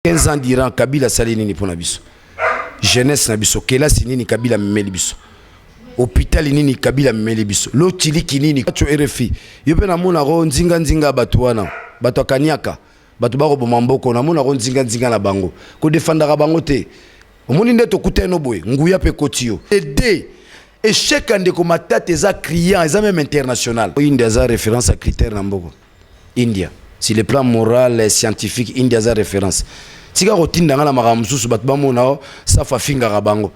15 ans d'Iran, Kabila Salinini pour Nabiso. Jeunesse Nabiso, Kelasi Nini Kabila Melibiso. Hôpital Nini Kabila Melibiso. Lotili Kinini, Kacho RFI. Yope na muna ro nzinga nzinga batuana. Batu akaniaka. Batu bako bomamboko na muna ro nzinga nzinga na bango. Ko defendara bango te. Omoni nde to kute no boy. Nguya pe kotio. Aider. Et chaque année comme tête eza client, eza même international. India a référence à critères namboko. India. Si le plan moral et scientifique, India a référence. Si vous avez un peu de ça fait finga rabango.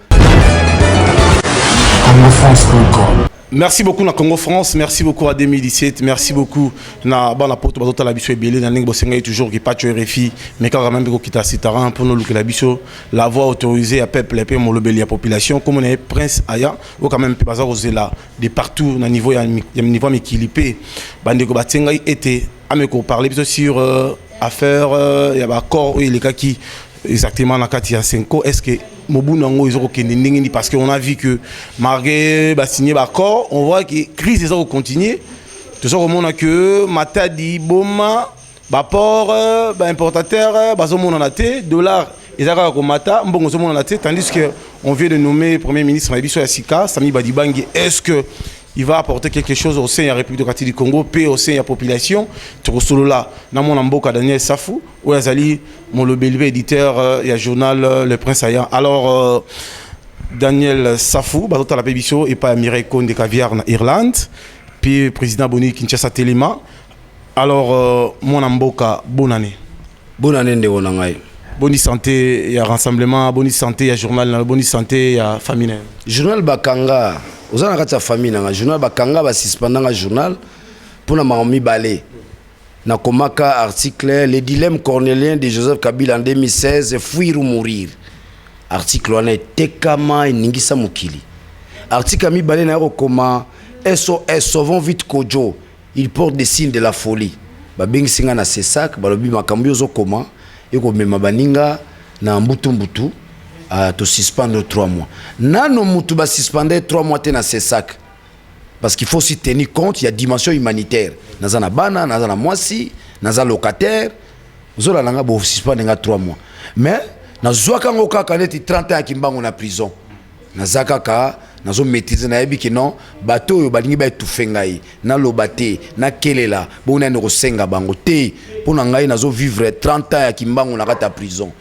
Merci beaucoup na Congo France, merci beaucoup à 2017, merci beaucoup na bana poto bazota la biso ebele na ndenge bosenga toujours qui pas RFI mais quand même ko kita sitaran pour nous que la biso la voix autorisée à peuple et mon lobeli la population comme on est prince aya ou quand même bazar là de partout na niveau ya niveau mikilipé bande ko batenga était ameko parler plutôt sur affaire ya ba corps et les cas qui exactement dans 4 5 ans est-ce que Mobu Nango ils ont aucun parce qu'on a vu que malgré signé l'accord on voit que crise ils ont continué tout ça au monde que Matadi Boma port importateur bazomona na té dollar ils ont comme mata mbongo zomona na té tandis que on vient de nommer premier ministre Mabiso Yassika Sami Badibangi est-ce que il va apporter quelque chose au sein de la République démocratique du Congo, paix au sein de la population. Tu solo là, dans mon amboka Daniel Safou, où Azali, mon lobélivé éditeur, il y a journal Le Prince Aya. Alors, Daniel Safou, bateau la Pébicho et pas Mireille Cohn de Caviar en Irlande, puis président Boni Kinshasa Telema. Alors, mon amboka, bonne année. Bonne année de Wonangai. Bonne santé, il y a rassemblement, bonne santé, il y a journal, bonne santé, il y a famille. Journal Bakanga. Vous avez une famille dans le journal, Bakanga va suspendre le journal pour la mamie balé. Na komaka article les dilemmes cornéliens de Joseph Kabila en 2016 fuir ou mourir. Article on est tekama et ningisa mukili. Article mi balé na comment SOS sauvons vite Kojo. Il porte des signes de la folie. Ba bing singa na sesak balobi makambi zo comment et ko mema baninga na mbutu mbutu. To suspendre 3 mois. Nano mutu ba suspendre 3 mois te na ces sacs. Parce qu'il faut aussi tenir compte, il y a dimension humanitaire. Nazana bana, nazana mwasi, nazana locataire. Zola langa bo suspendre 3 mois. Mais nazwaka ngoka kaneti 30 ans kimbango na prison. Nazaka ka nazo maîtriser na yebi ki non bato yo balingi ba etufengai na lobate na kelela bona ndoko senga bango te pona ngai nazo vivre 30 ans ya kimbango na kata prison.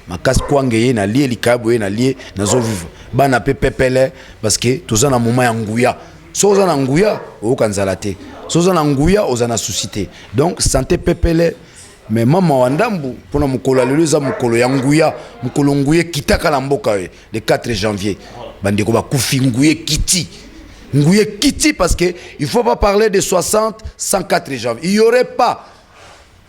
Makas kwangeye na lié likabo na lié nazo vivre bana pepepele parce que toza na moment ya nguya soza na nguya o kanzala te soza na nguya ozana suscité donc santé pepele mais mama wandambu pona mukolo lelo za mukolo ya nguya mukolo nguye kitaka la mboka le 4 janvier bande ko ba kufi nguye kiti parce que il faut pas parler de 60 104 janvier il y aurait pas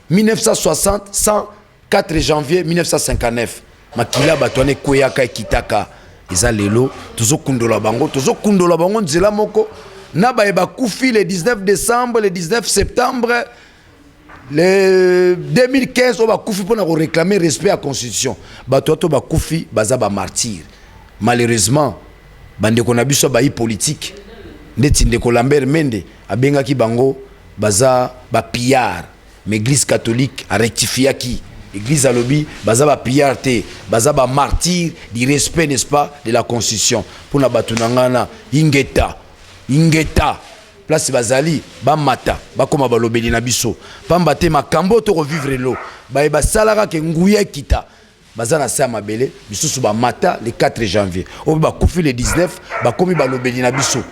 1960 100 4 janvier 1959 makila batwane koyaka kitaka eza lelo tozo kundola bango nzela moko na ba kufi le 19 décembre le 19 septembre le 2015 on va kufi pour réclamer respect à la constitution batoto ba kufi baza ba martyr malheureusement bande ko na biso ba politique ndeti ndeko Lambert Mende abenga ki bango baza ba pillard mais l'église catholique a rectifié qui Église à lobby, bazaba piarte, bazaba martyr du respect n'est-ce pas de la constitution. Pour na batunangana ingeta, place bazali, ba mata, ba koma ba lobeli na biso. Pambate makambo to revivre lo. Ba salara ke nguye kita. Bazana sa mabele, biso ba mata le 4 janvier. O ba kufi le 19, ba komi ba lobeli na biso.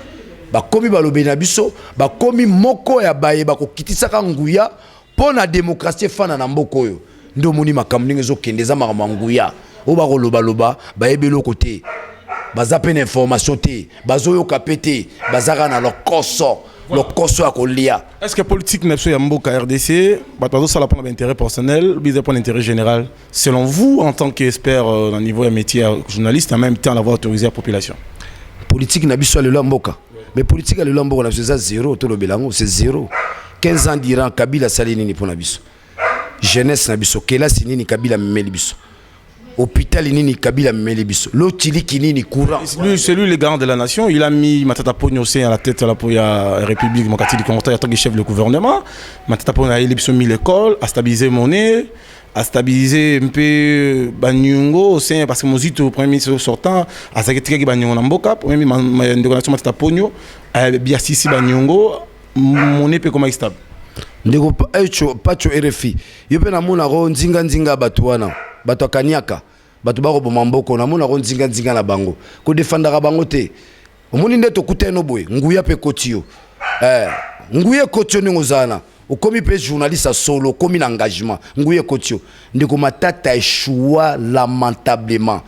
Ba komi ba lobeli na biso, ba komi moko ya baye ba ko kitisa ka nguya pona démocratie fana na mboko yo. Ndo moni makamninga zo kendeza mamanguya o ba koloba loba ba ebelo côté baza peine information te bazo yo kapete bazaka na leur koso à kolia. Est-ce que politique n'a pas mboka RDC bato ça la pour l'intérêt personnel bise pour l'intérêt général selon vous en tant qu'expert au niveau de métier journaliste en même temps d'avoir autorisé la population politique n'a pas le mboka mais politique le mboka c'est zéro to le belango c'est zéro 15 ans d'Iran Kabila Salinini pour nabiso jeunesse nabiso kelasi nini Kabila melibiso hôpital nini Kabila melibiso lotili kinini courant c'est lui le garant de la nation il a mis Matata Ponyo à la tête de la République démocratique du Congo en tant que chef du gouvernement Matata Ponyo a élection mis l'école a stabilisé monnaie à stabiliser un peu Banyungo au sein parce que Mozito premier ministre sortant a sacrifié Banyungo na mboka premier ministre de nation Matata Ponyo a bien sisi Banyungo mon épée comment stable ndeko pacho RFI yo pe na mona ro nzinga bato wana bato kaniaka bato bako boma mboko na mona ro nzinga na bango ko defendaka bango te omoni nde to kuteno boy nguya pe kotio nguye kotio ningo zana ukomi pe journaliste solo komi na engagement nguye kotio ndeko Matata échoua lamentablement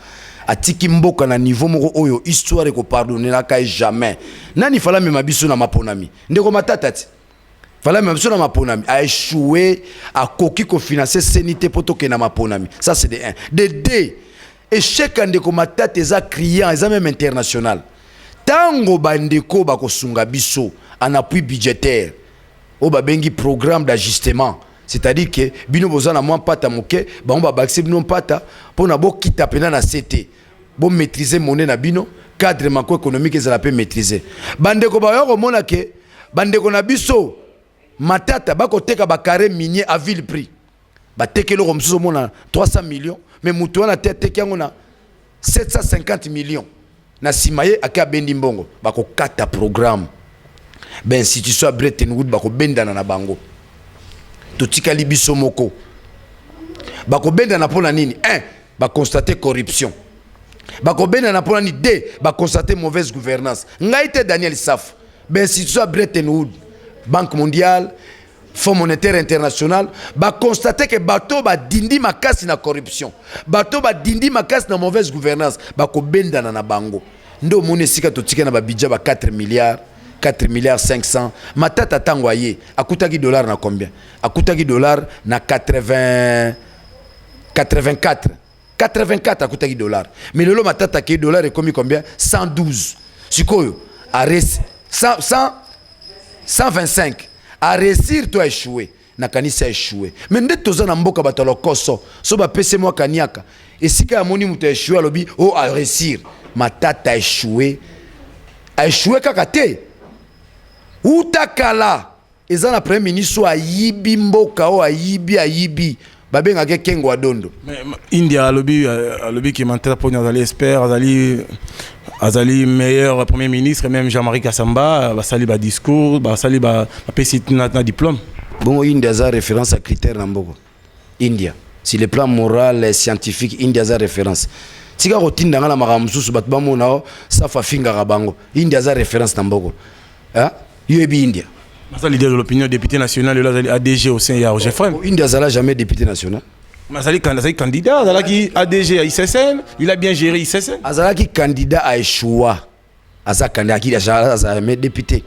atiki mboka na niveau moko oyo histoire ko pardonner la kai jamais nani fala mema biso na maponami ndeko Matata ti fala mema biso na maponami a échoué a koki ko financer sénité poto ke na maponami ça c'est de 1 de 2 échec ndeko Matata eza criant eza même international tango bandeko ba ko sunga biso en appui budgétaire au babengi programme d'ajustement c'est-à-dire que bino bozana moins pata moke ba on ba baxi bino pata pona bo kita pena na CT bo maîtriser monnaie na bino cadre macroéconomique ezala pe maîtriser bandeko ba yo komona ke bandeko na biso Matata ba ko teka ba carré minier à ville prix ba tekelo ko msuzo mona 300 millions mais mutu wana teke yango na 750 millions na simaye aka bendi mbongo ba ko kata programme ben institution à Bretton Woods bako bendana na bango to tikali biso moko bako bendana pona nini 1 ba constater corruption bako bendana pona ni 2 ba constater mauvaise gouvernance ngaite Daniel Saf ben institution à Bretton Woods Banque mondiale Fonds monétaire international ba constater que bato ba dindi makasi na corruption bato ba dindi makasi na mauvaise gouvernance bako bendana na bango ndo mone sika to tikana ba budget ba 4 milliards 4 milliards 500 Matata tangoye akutaki dollar na combien akutaki dollar na 84 akutaki dollar mais lelo Matata ki dollar est commis combien 112 sikoyo a 125 a réussir to échouer na kanisa échouer mais nde toza na mboka batalo koso so ba pese moi kaniaka et sika ya moni muta échouer alobi o a réussir Matata échouer kaka te utakala eza na premier ministre ayibi mboka o ayibi babenga ke kengo adondo India alobi ki Matata Ponyo azali expert azali meilleur premier ministre même Jean-Marie Kassamba basali ba discours basali ba pesi na diplôme bon India za référence à critère na mboko India sur le plan moral et scientifique India za référence tika rotinda ngala makamsusu bat bamona safa finga rabango India za référence na mboko Yebi India. Mas leader de l'opinion député national et ADG au sein ya Jeffrey. India zala jamais député national. Mas candidat, azala qui ADG à ICSN, il a bien géré ICSN. Azala qui candidat à échoua. Azala candidat qui a jamais député.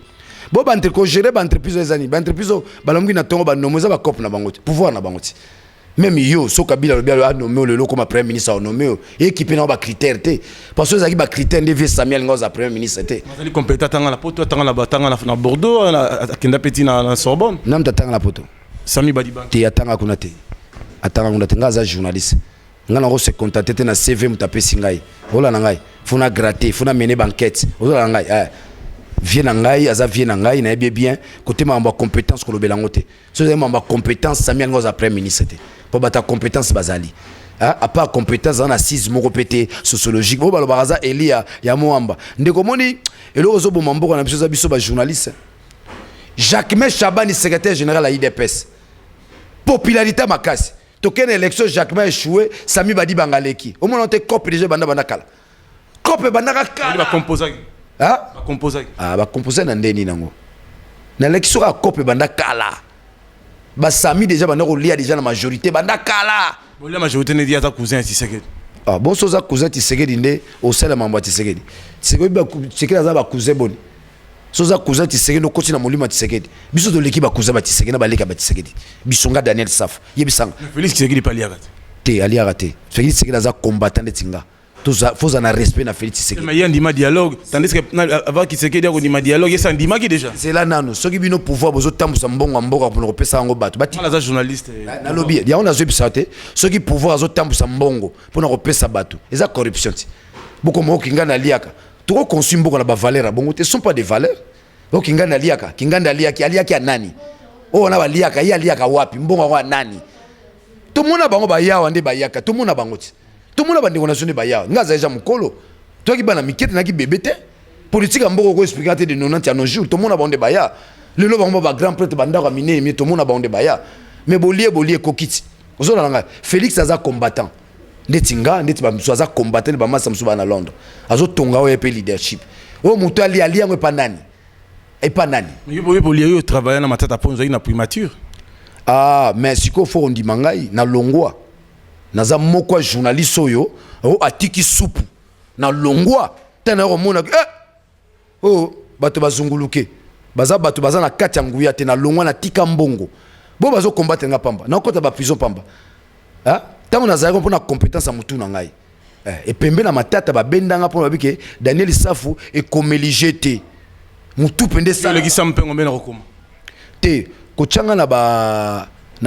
Bon bantre ko gérer entreprise les années, entreprise balongi na tongo ba nomoza ba cop na bangoti, pouvoir na bangoti. Même yo so Kabila a nommé le comme premier ministre a nommé équipé na ba critère té parce que ça ba critère de Samuel Ngoza premier ministre té mazali compétent tanga la poto tanga na Bordeaux kenda petit na Sorbonne nam tanga la poto Sami Badiba té atanga kuna té atanga kuna té ngaza journaliste ngana ko se contacter na CV mutape singai ola na ngai funa gratter funa mener banquette ola na ngai vient ngai aza vient ngai na bien côté ma compétence ko lobelango té so ma compétence Samuel Ngoza premier ministre té pour bata compétence bazali à part compétence en assise moko pété sociologique bo balo baraza elia ya moamba ndeko moni elo zo bo mambo na biso ba journaliste Jacques Chabani secrétaire général à IDPS popularité makasi token élection Jacques échoué Sami Badi Bangaleki au moment te cop déjà banda kala cop banda kala ba composer ba composer na ndeni nango na élection ka cop banda kala Sami déjà banda ko lia déjà la majorité banda kala la majorité ne dit à ta cousin Tshisekedi bon so za cousin Tshisekedi ndé au sein de mambo Tshisekedi Tshisekedi za ba cousin boni so za cousin Tshisekedi no koti na molima Tshisekedi biso to leki ba cousin ba Tshisekedi na baleka ba Tshisekedi bisonga Daniel Saf yebisanga Félix Tshisekedi pas liaga te aliaga te Félix Tshisekedi za combattant de Tinga faut en respect na Félix Tshisekedi mais il y a un dialogue tandis que avant Tshisekedi ko ndima dialogue il y a un dima qui déjà c'est là nano soki bino pouvoir bozo tambusa mbongo mboka pour repesa ngo bato bati la journaliste na lobby ya on a zo bisate soki pouvoir azo tambusa mbongo pour repesa bato eza corruption ti boko mo kinga na liaka to consume mbongo na ba valeur bongo te sont pas des valeurs o kinga na liaka kinga na liaki aliaki ya nani o na ba liaka ya liaka wapi mbongo wa nani tout le monde a bango baya wande bayaka tout le monde a bango ti tout le monde a bande konation de baya nga za ja mukolo toi qui bana mikete na ki bébé te politique amboko ko expliquer de 90 à nos jours tout le monde a bande baya le lo bango ba grand prêtre banda ka mine mais tout le monde a bande baya mais bolie kokiti ozola nga Félix aza combattant ndetinga ndeti ba mso aza combattant ba masa mso ba na Londres azo tonga o ep leadership o mutu ali yango pa nani et pas nani mais bolie travailler na matata ponzo na primature. Ah, mais si ko fo ndima ngai na longwa naza moko journaliste oyo o atiki soupu na longwa tena ko mona oh bato bazunguluke baza na kati ya nguya te na longwa na tika mbongo bo bazo combattre nga pamba na kota ba prison pamba ah tango na zaiko mpona compétence ya mutu na ngai et pembe na matata ba bendanga mpona babike Daniel Safu e komeligete mutu pende sa le kisa mpengo mbena kokoma te kochanga na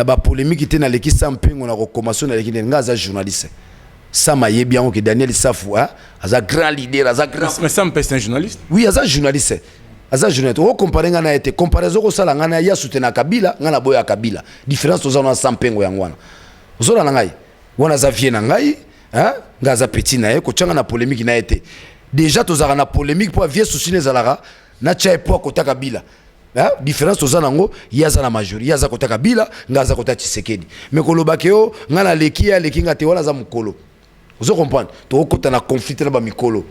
ba polémique te na lekisa mpengo na rekommation na lekine nga za journaliste sama yebi yango ke Daniel Safu aza grand leader aza grand mais ça c'est un journaliste. Oui aza journaliste o comparer nga na été comparaison ko sala nga na ya soutenir Kabila nga na boya Kabila différence aux ana sampengo yango wana ozola na ngai wana za vie na ngai nga za petit na ye kochanga na polémique na été déjà tozaka na polémique pour vie souci les alara na tcha po kota Kabila différence aux anango yaza na majorité yaza kota Kabila nga za kota Tshisekedi mais kolobake yo nga na leki nga te wala za mukolo vous comprenez to kota na conflit na ba mikolo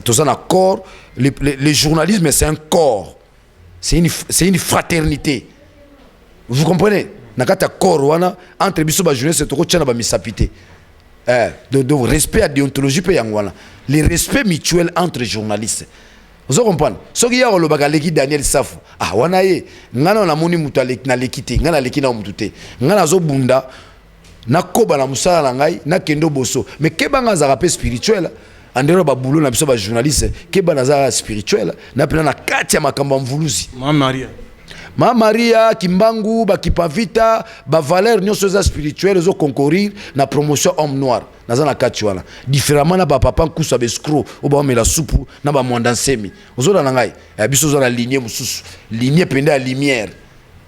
tout ça corps le journalisme c'est un corps c'est une fraternité vous comprenez nakata corps wana entre biso ba journaliste to ko tchana ba misapité de respect à déontologie pe yangwana le respect mutuel entre journalistes vous comprenez ce qui y a le bagaleki Daniel Safu wana ye ngana na moni mutu na lekite ngana leki na mutu te ngana zo bunda na koba na musala na ngai na kendo boso mais kebanga za rappel spirituel andero ba boulot na biso ba journaliste kebanga za spirituel na pena na kati ya makambo mvuluzi Mama Maria Kimbangu ba Kipavita ba valeur nyonso za spirituel zo concourir na promotion homme noir naza na kati wana différemment na ba papa nkusa be scro o ba mela soupu na ba mwanda nsemi ozola na ngai ya biso zo na lignée mususu lignée penda lumière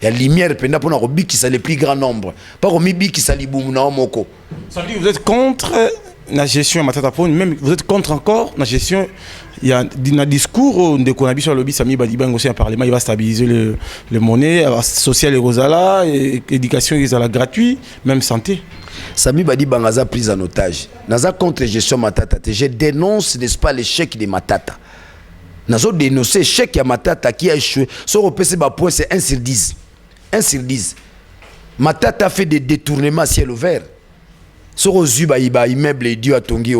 ya lumière penda pona ko bikisa le plus grand nombre pas ko mi bikisa libumu na moko ça veut dire vous êtes contre la gestion à Matata Pone, même vous êtes contre encore la gestion. Il y a un discours de Konabi sur le lobby, Sami Badibang aussi un parlement, il va stabiliser le monnaie, social et Rosala, éducation et la gratuit, même santé. Sami Badibang a pris en otage. Naza contre gestion Matata. Je dénonce, n'est-ce pas, l'échec de Matata. Nazo dénonce l'échec de Matata qui a échoué. Son repéré point c'est 1 sur 10. 1 sur 10. Matata fait des détournements à ciel ouvert. Immeuble et Dieu a tongi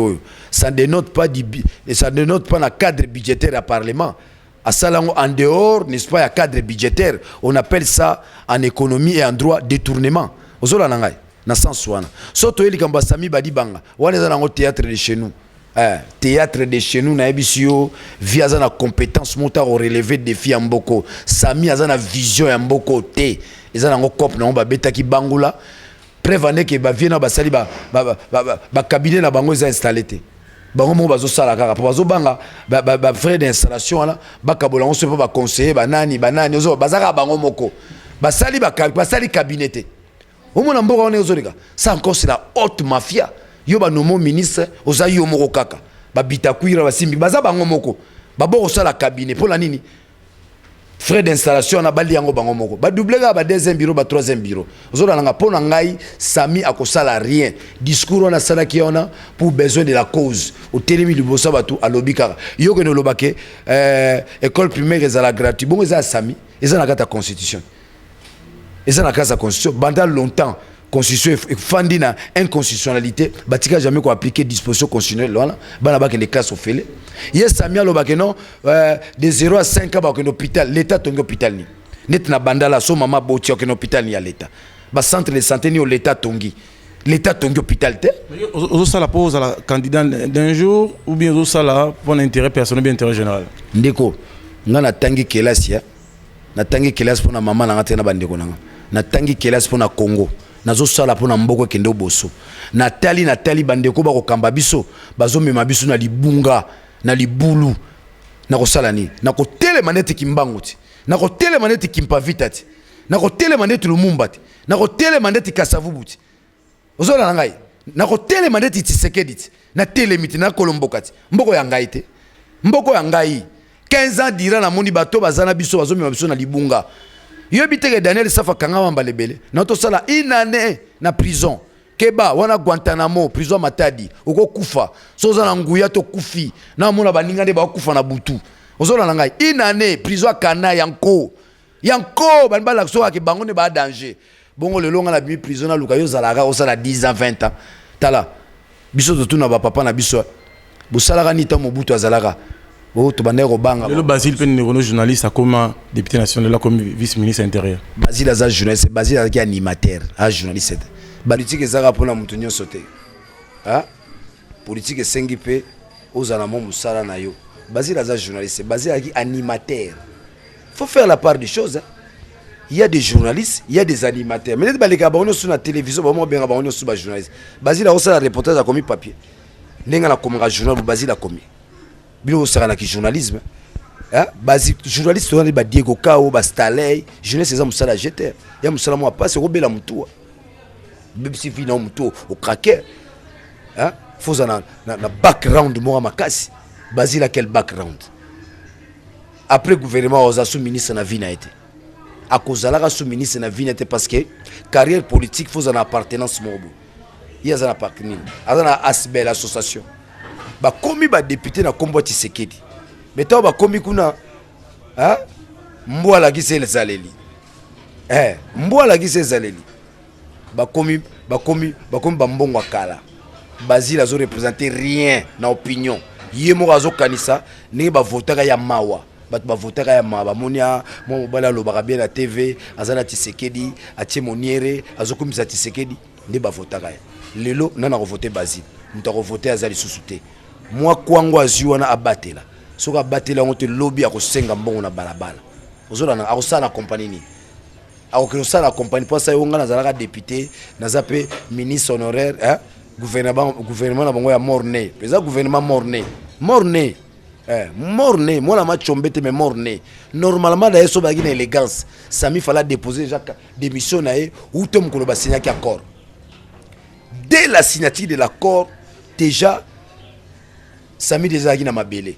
ça ne dénote pas le cadre budgétaire à parlement à Salango en dehors n'est-ce pas un cadre budgétaire on appelle ça en économie et en droit détournement ozola nangai na sens wana soto eli kamba Sami Badibanga wana za nango théâtre de chez nous théâtre de chez nous na ebisio via za na compétence mota au relever défi en mboko Sami aza na vision ya mboko te eza nango cop na ba beta ki bangula prévane que ba viena ba sali ba cabinet na bango za installé té bango mo bazo sala kaka bazo banga ba frais d'installation là ba kabola on se pas ba conseiller ba nani ozo bazaka bango moko ba sali cabinet té au mona mboka on ezolika ça encore c'est la haute mafia yo ba nomo ministre oza yo moko kaka ba bitakuira ba simbi baza bango moko ba boko sala cabinet pour la nini frais d'installation na bali yango bango moko ba doubler ba deuxième bureau ba troisième bureau ozola nga pona ngai Sami akosala rien discours na sala ki ona pour besoin de la cause au telemi libosa batu alobika yo ke no lobake école primaire ezala gratuit bongo eza Sami eza na kata constitution eza na kata constitution pendant longtemps constitution fandi na inconstitutionnalité batika jamais ko appliquer disposition constitutionnelle là bana ba ke les classes au fele yes Sami alobake non de 0 à 5 ans ba ke hôpital l'état tongi hôpital ni net na bandala so mama boti ke hôpital ni ya l'état ba centre de santé ni au l'état tongi hôpital te ozo sala pose à la candidat d'un jour ou bien ozo sala pour un intérêt personnel bien intérêt général ndeko nga na tangi kelasi ya na tangi kelasi pour na mama na ngate na bandeko na tangi kelasi pour na Congo nazo sala pona mboko kende boso natali bandeko ba ko kamba biso bazo mema biso na libunga na libulu na ko sala ni na ko tele manete kimbango ti na ko tele manete kimpavita ti nako telema ndeti Lumumba te nako telema ndeti Kasavubu te ozola ngai nako telema ndeti Tshisekedi te na telemiti na kolomboka te mboko ya ngai te mboko ya ngai 15 ans dira na moni bato bazana biso bazomema biso na libunga yobi teke Daniel Safa kanga wamba lebele na to sala une année na prison Keba wana Guantanamo prison Matadi oko kufa soza na nguya to kufi na mona baninga nde ba kufa na butu ozola ngai une année prison kana yanko banbala so ke bango ne ba danger bongo le longa la bi prison na luka yo zalaka osala 10 ans 20 ans tala biso to tuna ba papa na biso bosalaka ni ta mobutu azalaka bo to bande ko banga le Basile Pen Nerono journaliste comme député national comme vice-ministre intérieur Basile aza journaliste Basile aza animateur a journaliste politique ezaka pona mutu nyonso te politique esengi pe ozala mo musala na yo Basile aza journaliste Basile aza animateur. Faut faire la part des choses. Il y a des journalistes, il y a des animateurs. Mais les gars, on est sur la télévision, on est sur les journalistes. Basile a reçu la reportage a commis papier. Nenga la commis journal, Basile a commis. Bilo au sera qui journalisme. Basile journaliste on est Diego Kao, Bastaley, jeunesse c'est ça musala jeter. Ya musala moi pas c'est robela mutua. Même si vient au mutua au craquer. Faut na background moi makasi. Basile a quel background? Après gouvernement aux sous-ministre na vie na été à cause de la sous-ministre na vie n'était parce que carrière politique faut en appartenance mobo il y a un appartenance à la asbel association ba komi ba député na kombo Tshisekedi mais toi ba komi kuna mbwa gise les zaleli mbwa gise zaleli ba komi ba mbongo kala Basile azo représenter rien na opinion yemo azo kanisa ne ba votaka ya mawa bato bavotaka ya bamonia mo bala lobaka bien na TV azana Tshisekedi atie moniere azokomisa Tshisekedi nde bavotaka ya lelo nana ko voter Basile muta ko voter azali susute moi kwango aziwa na abatela soka abatela ngote lobby ya kosenga mbongo na balabala ozola na akosala compagnie ni akosala compagnie pour ça yonga na zalaka député na zape ministre honoraire gouvernement na bango ya morne pesa gouvernement morne morné, moi la match tombé mais morné. Normalement d'ailleurs so bagine élégance, Sami fallait déposer déjà démission naé ou tom ko ba signer accord. Dès la signature de l'accord, déjà Sami déjà na mabele.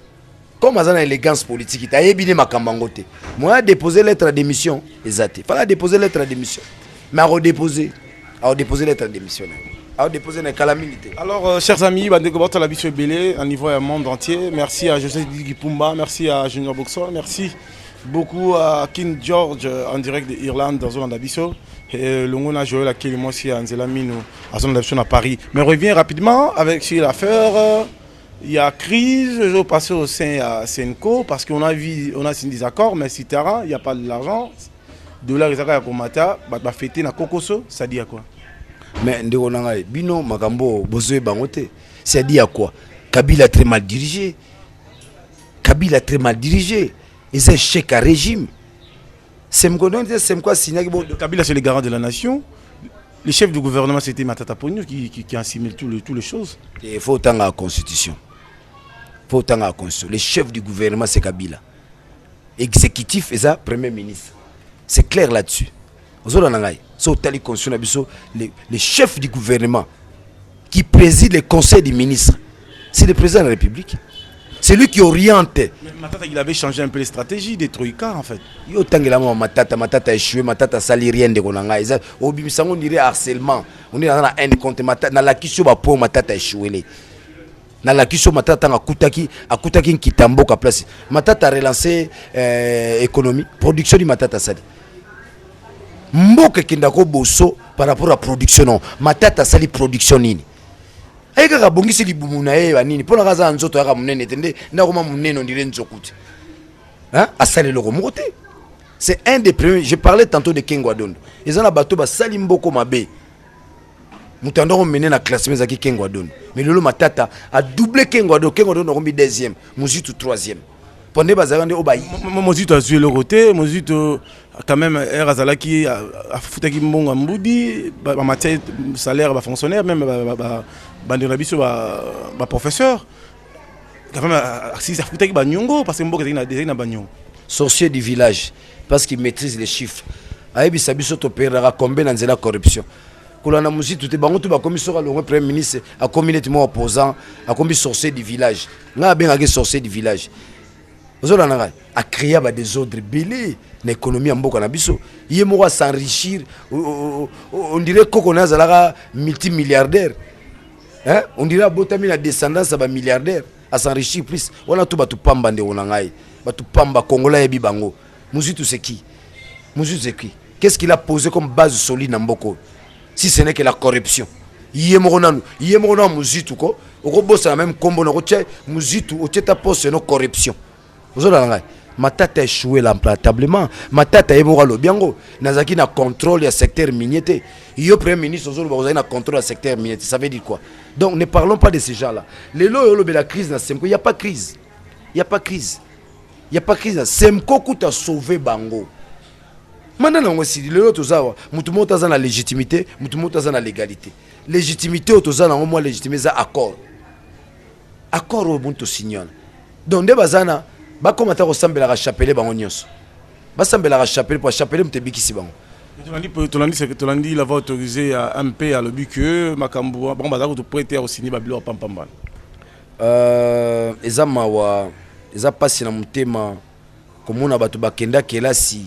Comme azana élégance politique, ta yebine makambangote. Moi déposer lettre de démission, exact. Fallait déposer lettre de démission. Mais à redéposer lettre de démission. Alors, chers amis, la biche belé à niveau du monde entier. Merci à José Digipumba, merci à Junior Boxer, merci beaucoup à King George en direct d'Irlande dans zone d'Abisso. Et le monde a joué la Kélimon aussi à Nzelamino à zone d'Abisso à Paris. Mais on revient rapidement avec sur l'affaire. Il y a crise, je vais passer au sein à Senco parce qu'on a signé des accords, mais si il n'y a pas de l'argent, de là, il y a Komata, bah fêter na Kokoso, ça dit à quoi? Mais ndeko nangai bino makambo bozoe bangote c'est dit à quoi Kabila a très mal dirigé et c'est un chèque à régime c'est quoi signé Kabila c'est le garant de la nation. Le chef du gouvernement c'était Matata Ponyo qui assimile toutes les choses. Il faut autant la constitution. Le chef du gouvernement c'est Kabila. Exécutif et ça premier ministre. C'est clair là-dessus. Le chef du gouvernement qui préside le conseil des ministres, c'est le président de la République. C'est lui qui oriente. Mais Matata, il avait changé un peu les stratégies des Troïka en fait. Matata échoué, Matata sali rien de Konanga. On dirait harcèlement. On est dans la haine contre Matata. Dans la question, Matata échoué. Dans la question, Matata a Koutaki Kitambo à place. Matata a relancé économie, production de Matata sali. Mboka kindako boso par rapport à production non Matata sali production nini eka ka bongisi libumu na ye banini pona kaza nzoto ya munene tende ndakoma munene ndire nzokuti asali loko mokote c'est un des premiers. Je parlais tantôt de Kengwa Dondo ils ont la bateau ba sali mboko mabe mutando mené na classement zaki Kengwa Dondo mais lolo Matata a doublé Kengwa Dondo kombi deuxième Mozitu troisième pendant bazarande obayi Mozitu a joué le côté Mozitu quand même Erazalaki a foutu qui mbongo mbudi ba matière salaire ba fonctionnaire même ba ndirabiso ba professeur quand même si ça foutu qui ba nyongo parce que mboko déjà na ba nyongo sorcier du village parce qu'il maîtrise les chiffres ayebisa biso toperaka combien na nzela corruption kolana muzitu te bango to bakomi soka le premier ministre akomi neti mo opposant akomi sorcier du village nga bengaki sorcier du village ozolana ngai a créer ba désordre belé na économie ya mboka na biso ye moko a s'enrichir on dirait koko nazalaka multimilliardaire hein on dirait abotami na descendance ba milliardaire a s'enrichir plus wana to batu pamba nde ona ngai batu pamba congolais yebi bango muzitu c'est qui qu'est-ce qu'il a posé comme base solide na mboko si ce n'est que la corruption yemoko na muzitu ko okobosa na même kombo na kotia muzitu otieta poste no corruption ozolala ngai matata échoué lamentablement matata yemoko lobiango nazaki na contrôle ya secteur minier te yo premier ministre ozolo bazali na contrôle ya secteur minier ça veut dire quoi donc ne parlons pas de ces gens là lelo yo lobe la crise na Semco il y a pas crise Semco kuta sauver bango maintenant on aussi le autre ça mutu mota za na légitimité mutu mota za na légalité légitimité auto za na moi légitimité za accord au bunto signal donc de bazana ba komata ko sambela ka chapeler bango nyonso ba sambela ka chapeler pour chapeler mtebikisi bango tolandi la va autoriser à MP à le but que makambo bon bazako to prêter au signer babilo pampamba eza mawa eza pasi na mutema komona bato bakenda kelasi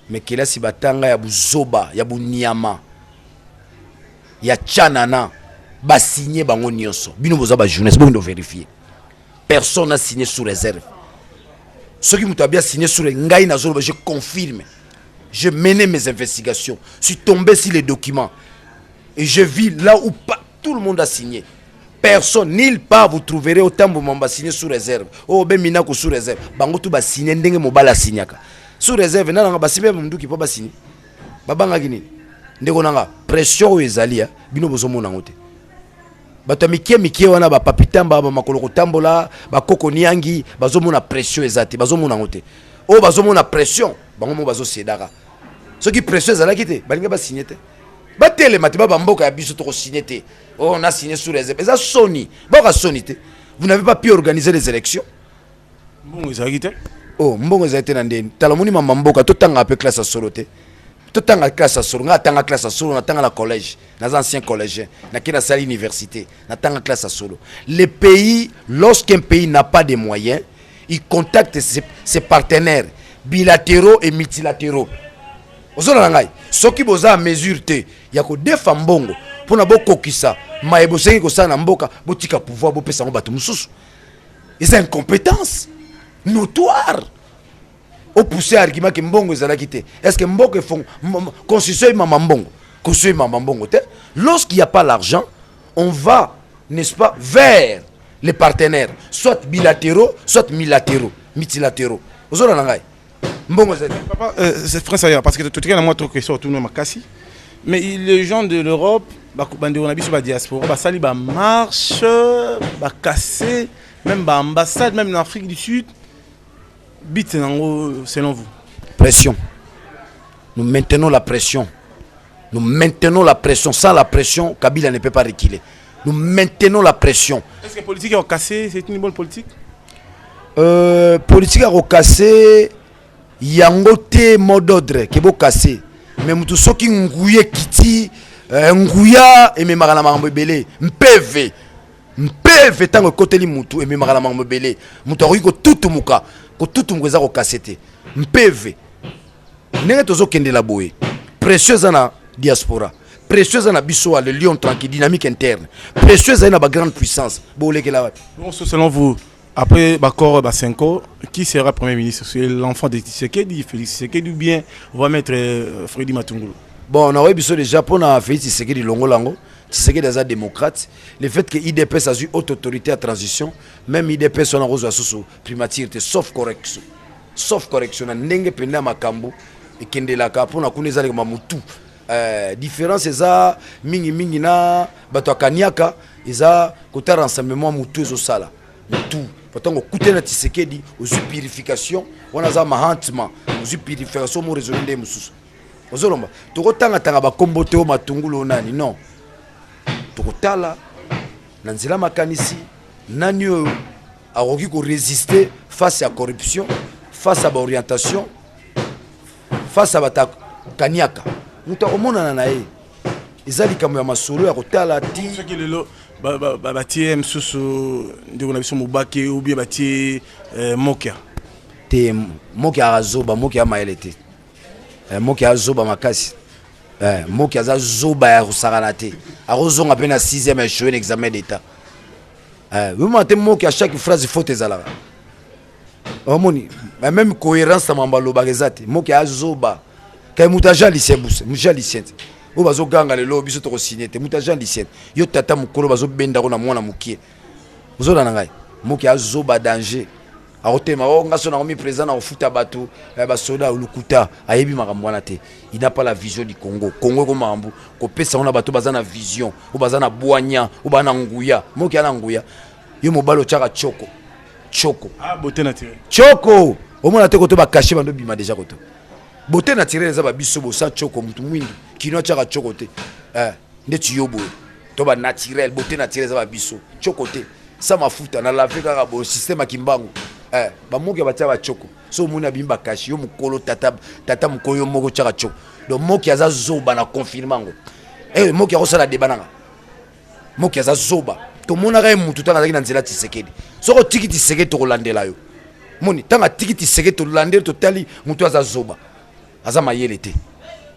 mais kelasi batanga ya buzoba ya bunyama ya chanana ba signé bango nyonso bino boza ba journaliste bo ndo vérifier personne n'a signé sous réserve ceux qui m'ont bien signé sur ngai na zolo je confirme je menais mes investigations je suis tombé sur les documents et je vis là où pas tout le monde a signé personne nulle part vous trouverez autant de monde signé sous réserve oh ben minako sous réserve bango tout ba signé ndenge mobala signaka sous réserve nanga basibe mundu ki po ba signé babanga kini ndeko nanga pression ezalia bino bozomona ngote bato mikie wana ba papitamba ba makolo kotambola ba koko niangi bazomona pression ezati bazomona ngote o bazomona pression bango mo bazo sedaka ce qui pression ezalaki te balinga ba signé te ba tele mate ba mboka ya biso to ko signé te on a signé sous réserve ça Sony ba Sony te vous n'avez pas pu organiser les élections bon ezalaki te oh mbongo ezalaki te na ndeni talamoni mama mboka to tanga ape classe solo te to tanga classe solo nga tanga classe solo na tanga la collège na ancien collégien na kina salle université na tanga classe solo les pays lorsqu'un pays n'a pas de moyens il contacte ses partenaires bilatéraux et multilatéraux ozona ngai soki boza a mesure te ya ko defa mbongo pona bokokisa maebo sengi ko sana mboka botika pouvoir bopesa ngo bato mususu c'est incompétence notoire au pousser argument que mbongo ezalaki te est-ce que mboko font constituer mama mbongo constituer mama mbongo te lorsqu'il y a pas l'argent on va n'est-ce pas vers les partenaires soit bilatéraux soit multilatéraux ozona ngai mbongo ezali papa c'est français parce que tu te moi trop question tout ma kasi mais les gens de l'Europe bande on a biso ba diaspora ba sali ba marche ba casser même ba ambassade même en Afrique du Sud bit selon vous pression nous maintenons la pression sans la pression Kabila ne peut pas reculer nous maintenons la pression est-ce que politique a cassé c'est une bonne politique politique a cassé yango te mot d'ordre ke bo cassé mais mutu soki nguye kiti nguya et me magana mambo belé mpv tango koteli mutu et me magana mambo belé mutu ko tutumuka ko tutumuka ko cassé mpv ndenge tozo kende la boye précieuse na diaspora précieuse na biso le lion tranquille dynamique interne précieuse na ba grande puissance bo lekela wapi bon selon vous après Bakor Basenko, qui sera Premier ministre? C'est l'enfant de Tshisekedi, Félix Tshisekedi, ou bien on va mettre Freddy Matungulu? Bon, on a vu le Japon a fait Tshisekedi Longo. Tshisekedi est un démocrate. Le fait que IDPS a eu haute autorité à transition, même IDPS on a reçu sous primature, sauf correction. Sauf correction. N'enge penda makambo et kende la kapo na kuneza le mamutu. Différence eza mingi na bato akaniaka eza kota rassemblement mutu ezo sala. Mutu. Pourtant, on a Tshisekedi aux purifications, on a un mahantement, aux purifications, on a raisonné des moussous. Vous avez dit, tu as combattu au Matungulu, non. Tu as dit, tu makanisi, nanyo a résister face à la corruption, face à l'orientation, face à Kaniaka mutu akomonana na ye eza likambo ya masolo ya kotala ti soki lelo batie mosusu ndeko na biso mobake ou bien batie mokia te mokia azoba mokia mayele te mokia azoba makasi mokia aza zoba ya kosakana te akozonga mpe na 6e échoué na examen d'état wima te mokia chaque phrase faute ezalaka omoni même cohérence na mambo alobaka eza te mokia azoba kai mutu aja lycée buse mutu lycée o bazoganga lelo biso tokosigne te mutu aja lycée yo tata mokolo bazobendako na mwana mokie ozolana ngai mokia azoba danger akotema o ngaso na komi président na kofuta bato basoda lukuta ayebi makambo wana te il n'a pas la vision du Congo Congo ko makambo kopesa ona bato baza na vision o baza na bwanya o bana nguya mokia na nguya yo mobalo chaka choko beauté naturelle choko omona te koto bakache bando bima déjà koto beauté naturelle za ba biso bo sa choko mutu mwindu kino chaka choko te ndeti yobo to ba naturel beauté naturelle za ba biso choko te sa mafuta na laver kaka bo système akimbango ba moki batia ba choko so muna bimba kashi yo mukolo tata mukoyo moko chaka choko donc moki aza zoba na confinement moki akosala débat nanga moki aza zoba to mona ka mutu tanga zaki na nzela Tshisekedi soko tiki Tshisekedi to kolandela yo moni tanga tiki Tshisekedi to landela to tali mutu aza zoba aza mayele te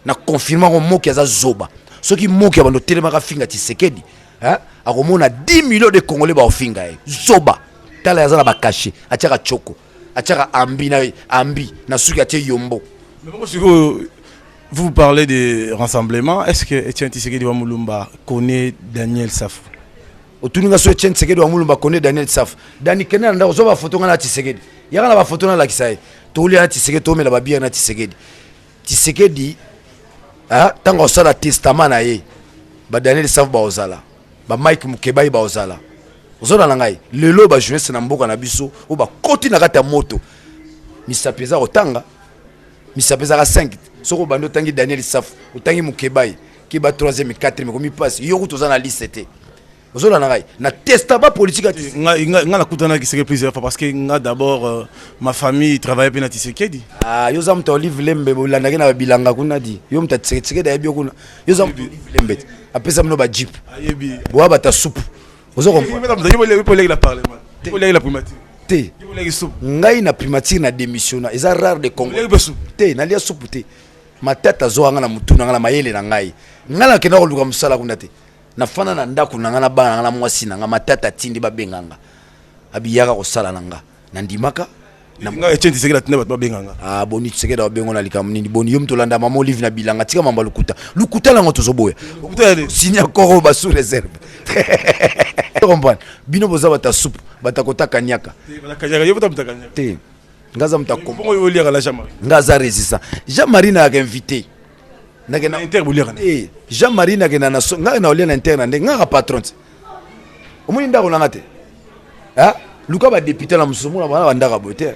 na confinement ko moki aza zoba soki moki abando telema ka finga Tshisekedi akomona 10 millions de Congolais ba ofinga zoba tala yazana ba caché atiaka choko atiaka ambi na suki atie yombo. Mais vous parlez de rassemblement, est-ce que Etienne Tshisekedi wa Mulumba connaît Daniel Safou? Otuninga so Etienne Tshisekedi wa Mulumba connaît Daniel Safou. Dani Kenya nda zo ba photo ngana Tshisekedi yakana ba photo na la kisaye to uli na Tshisekedi to mela ba bia na Tshisekedi tango sala testament na ye ba Daniel Safou ba ozala ba Mike Mukebai ba ozala ozona na ngai lelo ba jeunesse na mboka na biso o ba koti na kata moto misapeza otanga misapeza ka 5 soko bando tangi Daniel Safou otangi Mukebai ki ba 3e 4e komi passe yo kutozana liste te ozona na ngai na testament politique nga na kutana ki seke plusieurs fois parce que nga d'abord ma famille travaillait bien à Tshisekedi yo za mta Olive Lembe bolanda na bilanga kuna di yo mta Tshisekedi ayebi kuna yo za mta Olive Lembe apesa mno ba jeep ayebi bo ba ta soupe ozo comprendre te ngai na primature na démissionna eza rare de Congo te na lia soupe te matata zo anga na mutuna ngala mayele na ngai ngala kena ko luka musala kuna te na fana na ndako na ngana bana ngala mwasi na ngama matata tindi ba benganga abiyaka ko sala nanga na ndimaka na nga Etienne Tshisekedi atina bato ba benganga boni Tshisekedi ba bengo na likambo nini boni yo mtolanda mama Olive na bilanga tika mamba lukuta lango tozoboya sinya koro ba sous réserve comprendre bino boza bata soupe bata kotaka nyaka te ngaza mtakombo bongo yo la Jean-Marie ngaza résistant Jean-Marie na invité na inter bolira Jean-Marie na kena na nga na olena interne ndenge nga patron omoni ndako nanga te luka ba député la musumu na bana ndaka boter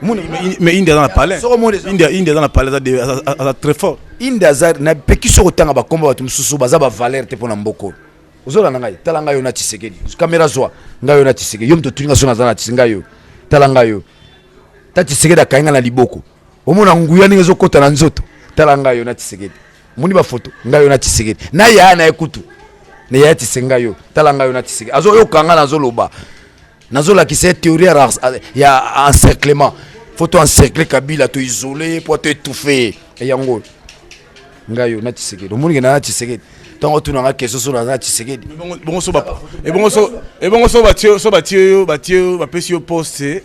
mais India dans la palais India dans la palais ça très fort India za na peki soko tanga ba komba batu mususu baza ba valeur te pona mboko ozola na ngai tala ngai yo na Tshisekedi kamera zwa ngai yo na Tshisekedi yo mto tulinga sona za na Tshisekedi yo tala ngai yo ta Tshisekedi akainga na liboko omona nguya ninga zokota na nzoto tala ngai yo na Tshisekedi muni ba photo ngai yo na Tshisekedi na ya na ekutu ne ya Tshisekedi yo tala ngai yo na Tshisekedi azo yo kanga na zoloba nazola ki c'est théorie ya encerclement faut to encercler Kabila to isoler pour te étouffer et yango ngai yo na Tshisekedi omoni na Tshisekedi tango tuna nga keso so na Tshisekedi bongo so ba et bongo so batio ba pesi yo poste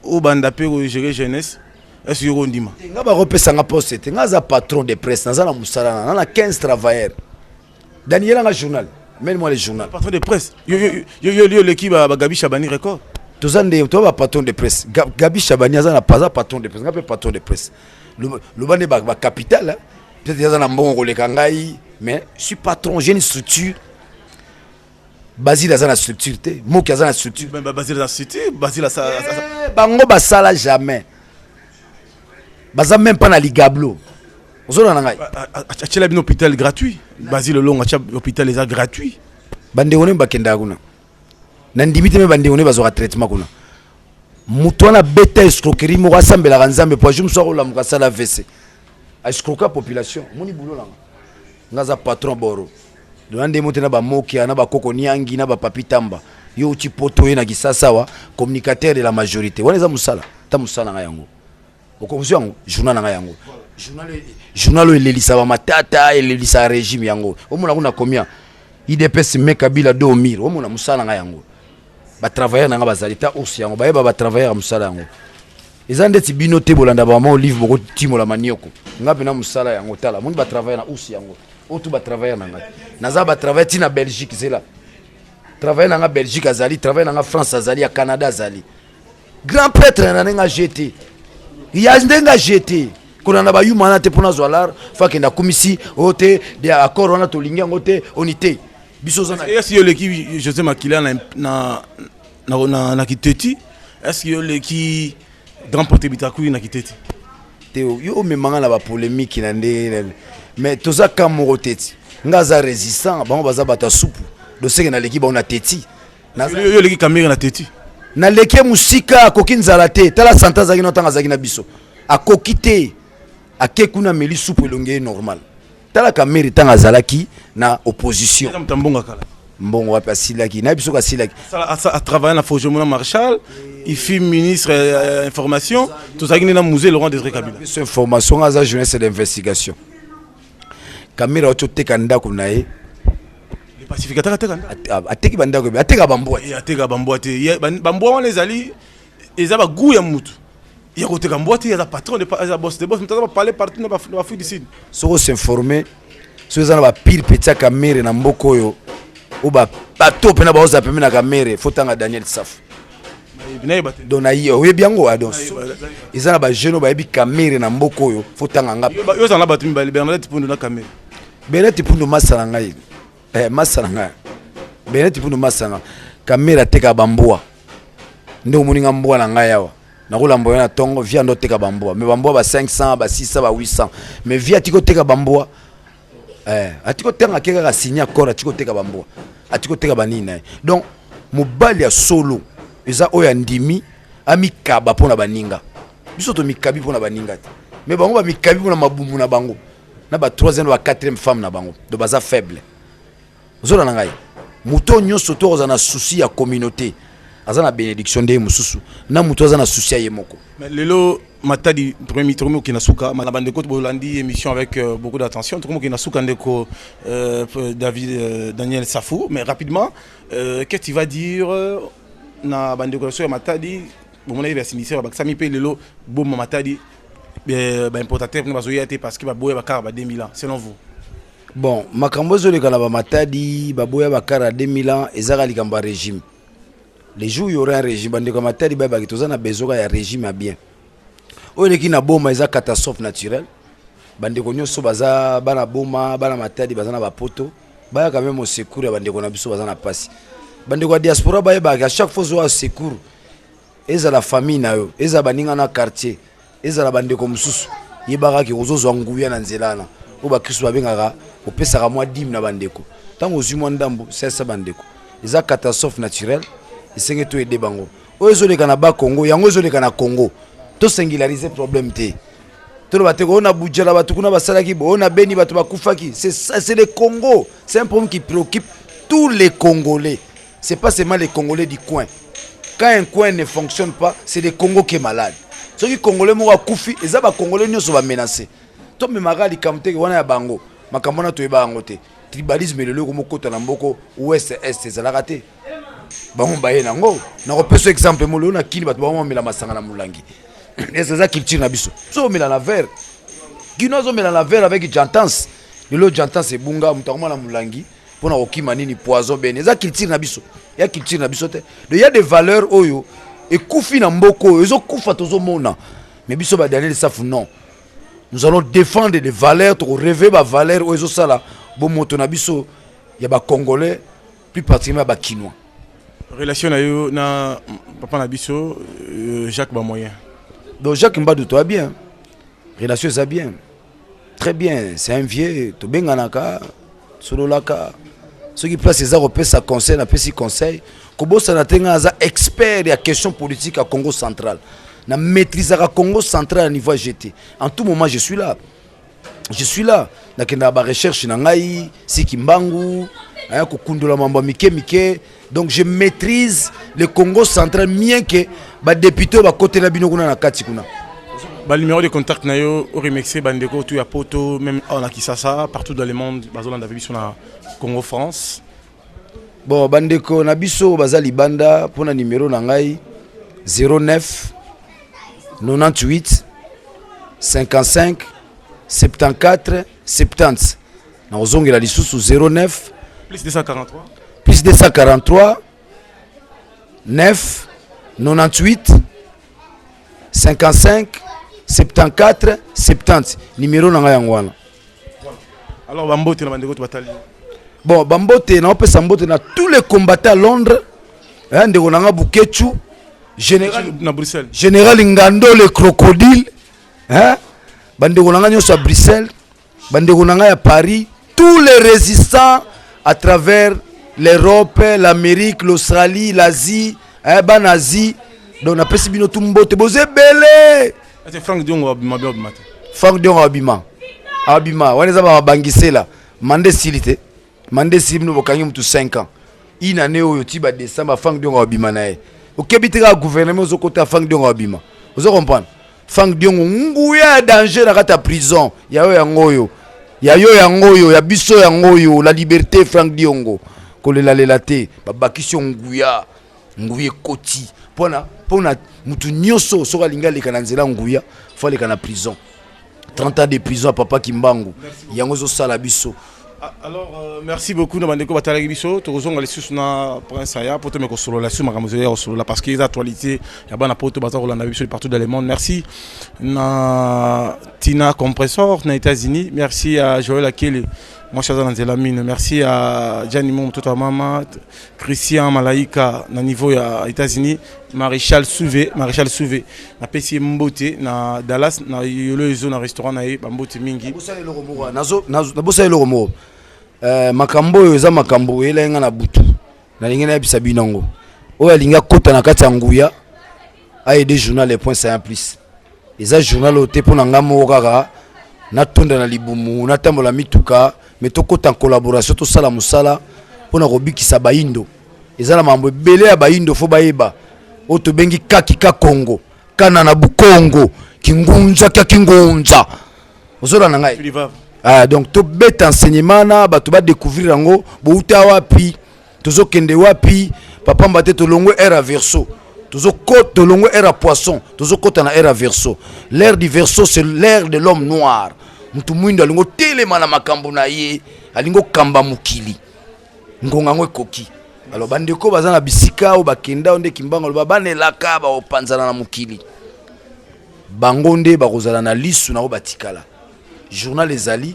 o banda pe ko gérer jeunesse est-ce yo ndima nga ba repesa nga poste te nga za patron de presse na za na musala na 15 travailleurs Daniel nga journal mène-moi les journaux patron de presse yo l'équipe ba Gabi Chabani record tozande to ba patron de presse Gabi Chabani za na pas patron de presse nga pe patron de presse le bande ba capital peut-être ya za na mbongo koleka ngai mais je suis patron, j'ai une structure. Basile a une structure. Moki a une structure. Basile a une structure. Basile a Bango basala jamais. Baza même pas na ligablo. Vous avez un hôpital gratuit. Basile long un hôpital est gratuit. Bande one bakenda kuna. Na ndimite me bande one bazo traitement kuna. Mutu na beta escroquerie mo rasambela nzambe po jumso ko la mukasala VC. escroquer population moni boulot là ngaza patron boro donande mote na ba mokia na ba koko niangi na ba papi tamba yo uti poto ye na kisasa wa communicateur de la majorité wana za musala ta musala nga yango okomzo yango journal nga yango journal elelisa ba matata elelisa régime yango omona kuna combien IDPS Kabila do mire omona musala nga yango ba travailler na nga bazali ta osi yango ba travailler musala yango ezande ti bino te bolanda ba ma olive boko timola manioko ngape na musala yango tala mundi ba travailler na osi yango otu ba travailler na nga naza ba travailler ti na Belgique zela travailler na nga Belgique azali travailler na nga France azali ya Canada azali grand prêtre na nga jeté ya ndenga jeté kuna na ba yumana te pona zoalar fakenda komisi ote de accord wana to lingi yango te onité biso zana est-ce que l'équipe José Makila na kiteti est-ce que l'équipe grand porte bitaku na kiteti Théo yo me manga na ba polémique na ndé mais toza kamoro teti ngaza résistant bango baza bata soupu doseke na l'équipe on a teti yo l'équipe caméra na teti na leke musika kokinzala te tala santa zaki no tanga zaki na biso akokite akekuna meli soupu elonge normal tala caméra tanga zalaki na opposition mbongo kala mbongo wapi asilaki na biso ka silaki a travailler na Fojomona Marshal il fut ministre information tout ça na musée Laurent Désiré Kabila cette information à jeunesse d'investigation caméra ototeka ndako nae les pacificateurs ateki bandako ateka bambwa ateka bambwa te bambwa wana ezali ezaba goût ya mutu ya koteka mbwa te ya patron de ya boss de boss mutaza parler partout na ba Afrique du Sud soko s'informer so ezana ba pile petit caméra na mboko oyo oba bato pena ba oza pemena caméra fotanga Daniel Saf dona yo we biango adon ezana ba jeune ba yebi caméra na mboko oyo fotanga ngapa yo zana bato mbali Bernadette Pundu na caméra Bernadette Pundu masala ngai masala ngai Bernadette Pundu masala caméra teka bambwa ndo moninga mbwa na ngai yawa na kola mboya na tongo via ndo teka bambwa mais bambwa ba 500 ba 600 ba 800 mais via tiko teka bambwa atiko tenga keka ka signer accord atiko teka bambwa atiko teka banina donc mobali ya solo eza oya ndimi amikaba pona baninga biso to mikabi pona baninga te mais bango ba mikabi pona mabumbu na bango na ba 3e ba 4e femme na bango do baza faible zola na ngai muto nyonso to ozana souci ya communauté azana bénédiction de mususu na muto azana souci ya yemoko mais lelo matadi premier tourmo qui na suka na bande ko bolandi émission avec beaucoup d'attention tourmo qui na suka ndeko David Daniel Safou mais rapidement qu'est-ce que tu vas dire na bande ko so matadi bon na sinisera ba sami pe lelo bom matadi ba importateur na bazoya te parce que ba boya ba car ba 2000 ans selon vous bon makambo zo le kana ba matadi ba boya ba car 2000 ans ezaka likamba régime les jours il y aura un régime bande ko matadi ba ba kitozana bezoka ya régime a bien oyo ki na boma eza catastrophe naturelle bande ko nyoso baza bana boma bana matadi baza na ba poto ba quand même au secours ya bande ko na biso baza na passe bande ko diaspora ba à chaque fois zo secours eza la famille na yo eza baninga na quartier eza la bande ko mususu yebaka ki ozozo nguya na nzelana o ba kristo babengaka opesaka mwa dim na bande ko tango ozimo ndambo c'est bande ko eza catastrophe naturelle esenge to aider bango oyo zo leka na ba Congo yango zo leka na Congo to singulariser problème te to lo bateko ona bujela batu kuna basalaki bo ona beni batu bakufaki c'est le Congo c'est un problème qui préoccupe tous les Congolais c'est pas seulement les Congolais du coin quand un coin ne fonctionne pas c'est le Congo qui est malade ceux qui Congolais mo kufi eza ba Congolais nyoso ba menacer to me magali kamte wana ya bango makambo na to eba bango te tribalisme le ko mokota na mboko ouest est ezalaka te bango baye nango na ko peso exemple mo le na kini batu ba mo mela masanga na mulangi c'est ça culture na biso so mela na verre kino zo mela na verre avec jantance le jantance ebunga mutakoma na mulangi pona okima nini poison ben eza culture na biso ya culture na biso te il y a des valeurs oyo ekufi na mboko ezo kufa tozo mona mais biso ba Daniel Safou non nous allons défendre des valeurs to rêver ba valeurs oyo sala bo moto na biso ya ba congolais plus particulièrement ba kinois relation na yo na papa na biso Jacques Bamoyen. Donc Jacques Mbadou toi bien. Relation ça bien. Très bien, c'est un vieux to benganaka solo laka. Ceux qui placent ses arts sa conseil na pesi conseil. Kobo sanatenga za expert ya question politique à Congo central. Na maîtrise à Congo central à niveau GT. En tout moment je suis là. je suis là. Nakenda ba recherche na ngai, Sikimbangu, hein, kokundula mambo mike. Donc je maîtrise le Congo central mieux que ba député ba côté na bino kuna na kati kuna. Ba numéro de contact na yo au remixé bandeko tu ya poto même en Kisasa partout dans le monde bazolanda biso na Congo France. Bon bandeko na biso bazali banda pona numéro na ngai 09 98 55 74 70. Na ozongela lisusu 09 plus 243 plus 243 9 98 55 74 70. Numéro na ngai yangwana. Alors bambote na bandeko tu batali. Bon bambote na opesa mbote na tous les combattants à Londres. Hein ndeko na nga Bukechu général na Bruxelles. Général Ngando le crocodile. Hein bandeko na nga nyoso à Bruxelles. Bandeko na nga ya Paris, tous les résistants à travers l'Europe, l'Amérique, l'Australie, l'Asie, Asie. Donc on a pesi bino tumbote boze belé. C'est Frank Diongo abima mate. Frank Diongo abima. Abima, waneza ba bangisela. Mande silite. Mande silino bokangi mutu 5 ans. Ina ne oyo tiba décembre Frank Diongo abima na e. Okebitira gouvernement zokota Frank Diongo abima. Vous comprenez? Frank Diongo nguya danger na kata prison. Ya yo yangoyo. Ya yo yangoyo, ya biso yangoyo, la liberté Frank Diongo. Kolela lelate, babakisyo nguya. Nguye koti. Pona mutu nyoso soka linga leka na nzela nguya, faut leka na prison. 30 ans de prison à papa Kimbangu. Yango zo sala biso. Alors merci beaucoup na bandeko batala biso, to kozonga lisusu na prince aya poto me ko solo la su makamuzo ya solo la parce que les actualités ya bana poto baza rolanda biso partout dans le monde. Merci na Tina Compressor na États-Unis, merci à Joël Akele moi chaza na nzela mine, merci à Gianni Mom tota mama, Christian Malaika na niveau ya États-Unis, Maréchal Souvé na pesi mbote na Dallas na yolo ezo na restaurant na e bambote mingi bosale lo romo nazo bosale lo romo makambo oyo eza makambo elenga na butu na lingena yebisa binango oyo alinga kota na kati ya nguya aide journal les points saillants plus eza journal ote pona ngamo kaka na tonda na libumu na tambola mituka mais to kota en collaboration to sala musala pona kobikisa baindo eza na mambo ebele ya baindo fo bayeba oto bengi kakika Congo kana na bukongo kingunja ozola na ngai donc to bet enseignement na bato ba découvrir ngo bouta wapi tozo kende wapi papa mbate to longo era verso tozo côte to longo era poisson tozo côte na era verso. L'ère du verso c'est l'ère de l'homme noir. Mutu mwindo alingo telema na makambo na ye alingo kamba mukili ngonga ngwe koki. Alors bandeko baza na bisika o bakenda onde Kimbangu ba banelaka ba opanzana na mukili bangonde ba kozala na lisu na obatikala journal ezali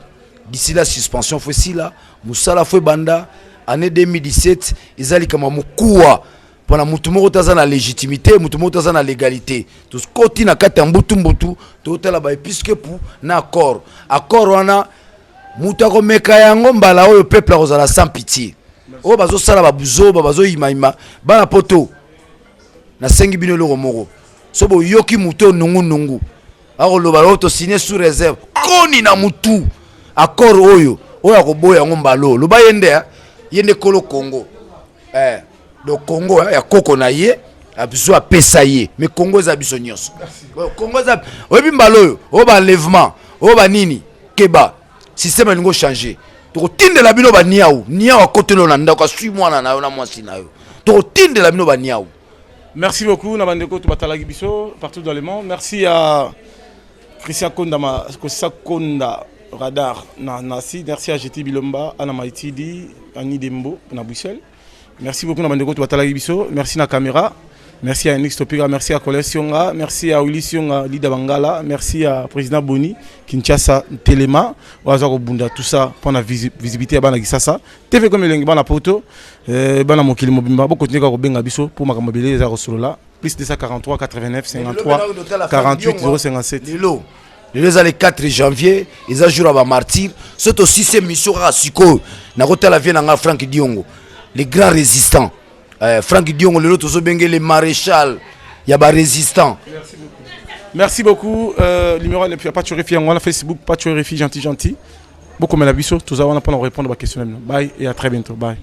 d'ici la suspension foi si la musala foi banda année 2017 ezali kama mukuwa pona mutu moko taza na légitimité mutu moko taza na légalité to skoti na kata mbutu to tala ba episcopu na accord wana mutu akomeka yango mbala oyo peuple akozala sans pitié. O bazo sala babuzo bazo imaima bana poto na sengi bino loko moko sobo yoki muto nungu ako loba to signer sous réserve koni na mutu accord oyo akoboya ngombalo loba yende kolo Congo do Congo ya koko na ye abiso apesa ye mais Congo za biso nyonso Congo za obi mbalo oyo o ba enlèvement o ba nini keba système ningo changer to tindela bino ba niaou akotelo na ndako sui mwana na yo na mwasi na yo to tindela bino ba niaou. Merci beaucoup na bandeko to batala biso partout dans le monde. Merci à Christian Konda Radar na Nasi, merci à GT Bilomba, Anna Maitidi, Annie Dembo na Bruxelles. Merci beaucoup na bandeko to batala biso. Merci na caméra. Merci à Nix Topiga, merci à Colesionga, merci à Ulisionga Lida Bangala, merci à Président Boni, Kinshasa Telema, Wazako Bunda, tout ça pour la visibilité à Banagisasa. TV comme le Bana Poto, Bana Mokili Mobimba, beaucoup de gens qui biso pour ma mobile là, plus de 243 89 53 48 057. Le 4 janvier, ils ont joué à martyr, c'est aussi ces missions à Siko, Nakota la Vienne en Frank Diongo, les grands résistants. Frank Diongo le autre les maréchal, il y a des résistants. Merci beaucoup. Numéro est pas Patchorefi, on a Facebook Patchorefi gentil. Beaucoup mais la biso, tout ça on a pas répondre à la question. Bye et à très bientôt. Bye.